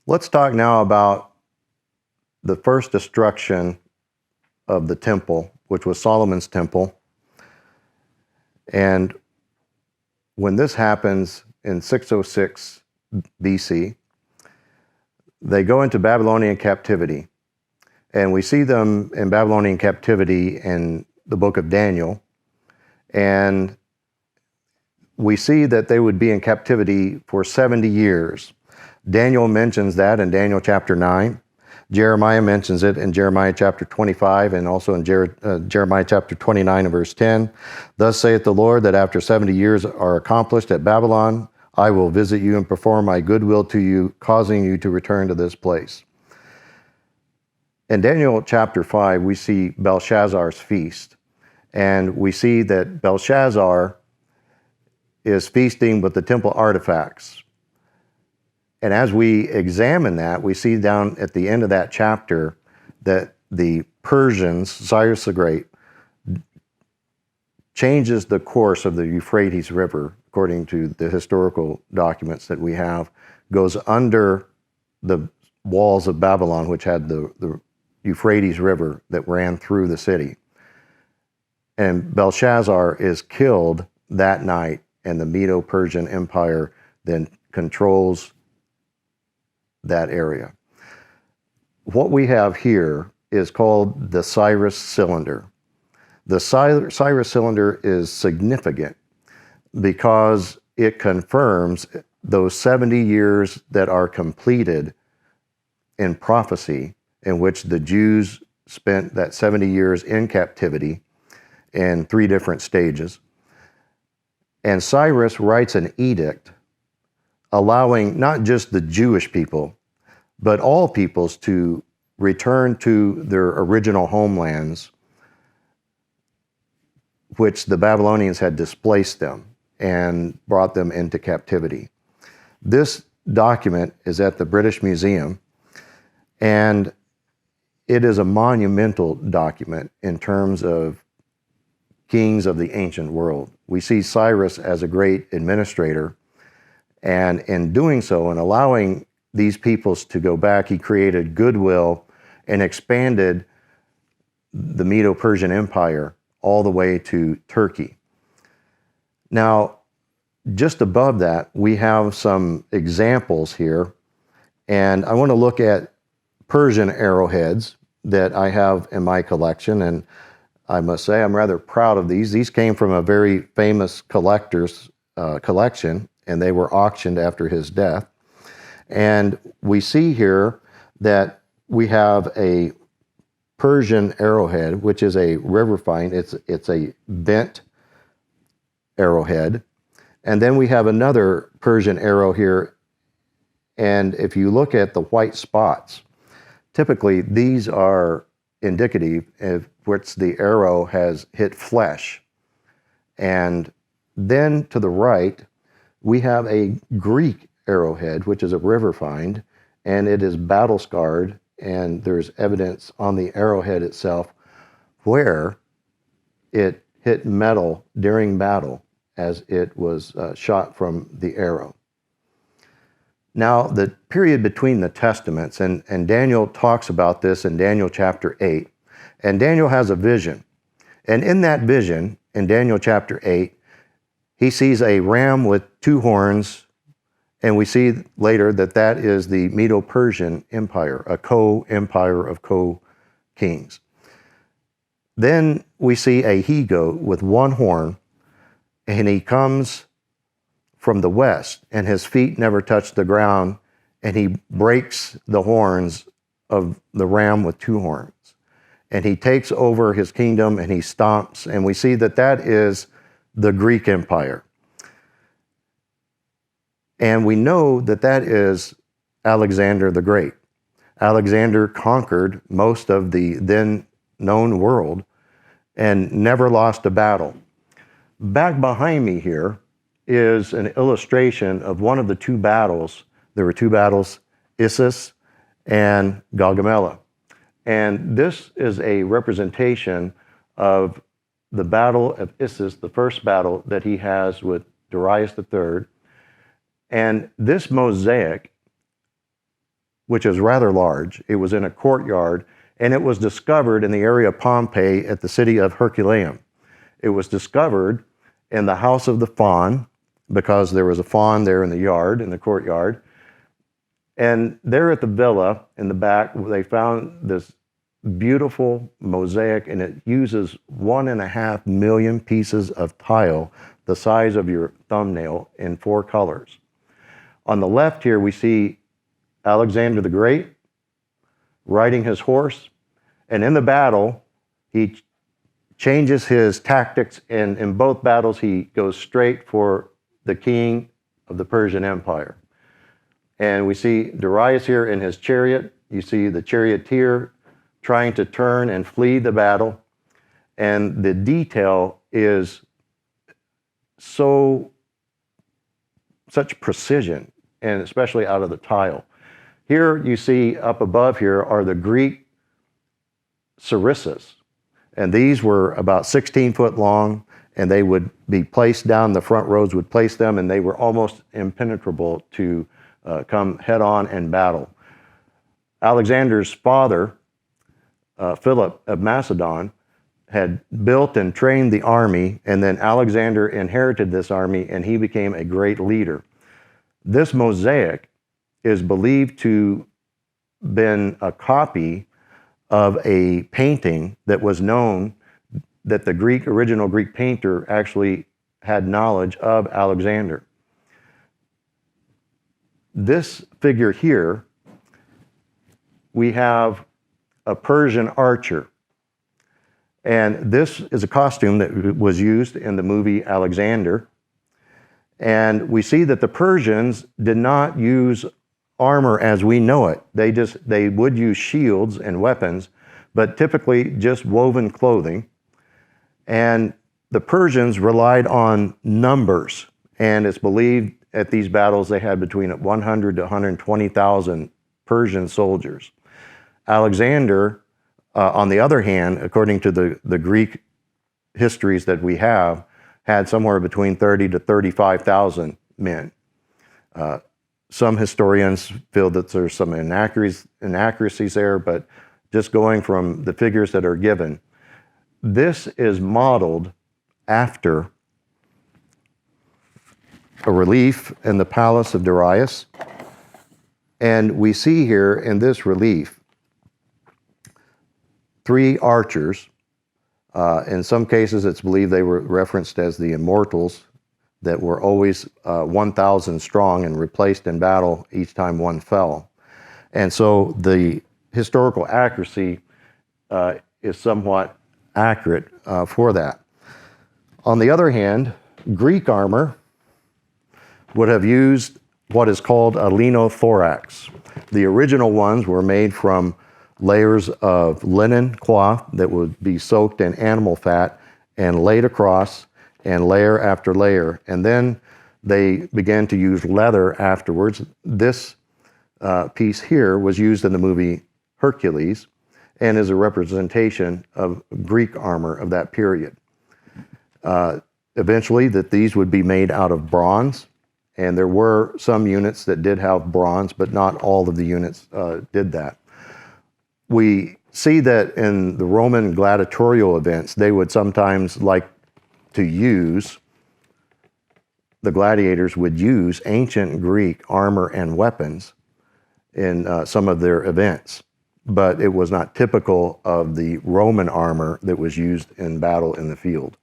Let's talk now about the first destruction of the temple, which was Solomon's temple. And when this happens in 606 BC, they go into Babylonian captivity. And we see them in Babylonian captivity in the book of Daniel. And we see that they would be in captivity for 70 years. Daniel mentions that in Daniel chapter 9. Jeremiah mentions it in Jeremiah chapter 25 and also in Jeremiah chapter 29 and verse 10. Thus saith the Lord, that after 70 years are accomplished at Babylon, I will visit you and perform my goodwill to you, causing you to return to this place. In Daniel chapter 5, we see Belshazzar's feast. And we see that Belshazzar is feasting with the temple artifacts. And as we examine that, we see down at the end of that chapter that the Persians, Cyrus the Great, changes the course of the Euphrates River, according to the historical documents that we have, goes under the walls of Babylon, which had the Euphrates River that ran through the city. And Belshazzar is killed that night, and the Medo-Persian Empire then controls that area. What we have here is called the Cyrus Cylinder. The Cyrus Cylinder is significant because it confirms those 70 years that are completed in prophecy, in which the Jews spent that 70 years in captivity in 3 different stages. And Cyrus writes an edict allowing not just the Jewish people, but all peoples to return to their original homelands, which the Babylonians had displaced them and brought them into captivity. This document is at the British Museum, and it is a monumental document in terms of kings of the ancient world. We see Cyrus as a great administrator, and in doing so and allowing these peoples to go back, he created goodwill and expanded the Medo-Persian Empire all the way to Turkey. Now, just above that, we have some examples here, and I want to look at Persian arrowheads that I have in my collection, and I must say I'm rather proud of these. These came from a very famous collector's collection, and they were auctioned after his death. And we see here that we have a Persian arrowhead, which is a river find. It's a bent arrowhead. And then we have another Persian arrow here. And if you look at the white spots, typically these are indicative of which the arrow has hit flesh. And then to the right, we have a Greek arrowhead, which is a river find, and it is battle scarred, and there's evidence on the arrowhead itself where it hit metal during battle as it was shot from the arrow. Now, the period between the Testaments, and Daniel talks about this in Daniel chapter 8, and Daniel has a vision. And in that vision, in Daniel chapter 8, he sees a ram with 2 horns, and we see later that that is the Medo-Persian Empire, a co-empire of co-kings. Then we see a he-goat with 1 horn, and he comes from the west, and his feet never touch the ground, and he breaks the horns of the ram with 2 horns. And he takes over his kingdom, and he stomps, and we see that that is the Greek Empire. And we know that that is Alexander the Great. Alexander conquered most of the then known world and never lost a battle. Back behind me here is an illustration of one of the 2 battles. There were 2 battles, Issus and Gaugamela. And this is a representation of the Battle of Issus, the first battle that he has with Darius III. And this mosaic which is rather large. It was in a courtyard, and it was discovered in the area of Pompeii at the city of Herculaneum. It was discovered in the house of the faun, because there was a faun there in the yard, in the courtyard. And there at the villa in the back, they found this beautiful mosaic, and it uses 1.5 million pieces of tile the size of your thumbnail in 4 colors. On the left here, we see Alexander the Great riding his horse, and in the battle, he changes his tactics, and in both battles, he goes straight for the king of the Persian Empire. And we see Darius here in his chariot. You see the charioteer trying to turn and flee the battle. And the detail is such precision, and especially out of the tile. Here you see up above here are the Greek Cerises. And these were about 16 foot long, and they would be placed down, the front rows would place them, and they were almost impenetrable to come head on and battle. Alexander's father, Philip of Macedon, had built and trained the army, and then Alexander inherited this army, and he became a great leader. This mosaic is believed to have been a copy of a painting that was known that the original Greek painter actually had knowledge of Alexander. This figure here, we have a Persian archer. And this is a costume that was used in the movie Alexander. And we see that the Persians did not use armor as we know it. They would use shields and weapons, but typically just woven clothing. And the Persians relied on numbers, and it's believed at these battles they had between 100 to 120,000 Persian soldiers. Alexander, on the other hand, according to the Greek histories that we have, had somewhere between 30 to 35,000 men. Some historians feel that there's some inaccuracies there, but just going from the figures that are given, this is modeled after a relief in the palace of Darius. And we see here in this relief 3 archers. In some cases, it's believed they were referenced as the immortals, that were always 1,000 strong and replaced in battle each time one fell. And so the historical accuracy is somewhat accurate for that. On the other hand, Greek armor would have used what is called a linothorax. The original ones were made from layers of linen cloth that would be soaked in animal fat and laid across, and layer after layer. And then they began to use leather afterwards. This piece here was used in the movie Hercules and is a representation of Greek armor of that period. Eventually, these would be made out of bronze, and there were some units that did have bronze, but not all of the units did that. We see that in the Roman gladiatorial events, they would sometimes like to use, the gladiators would use ancient Greek armor and weapons in some of their events, but it was not typical of the Roman armor that was used in battle in the field.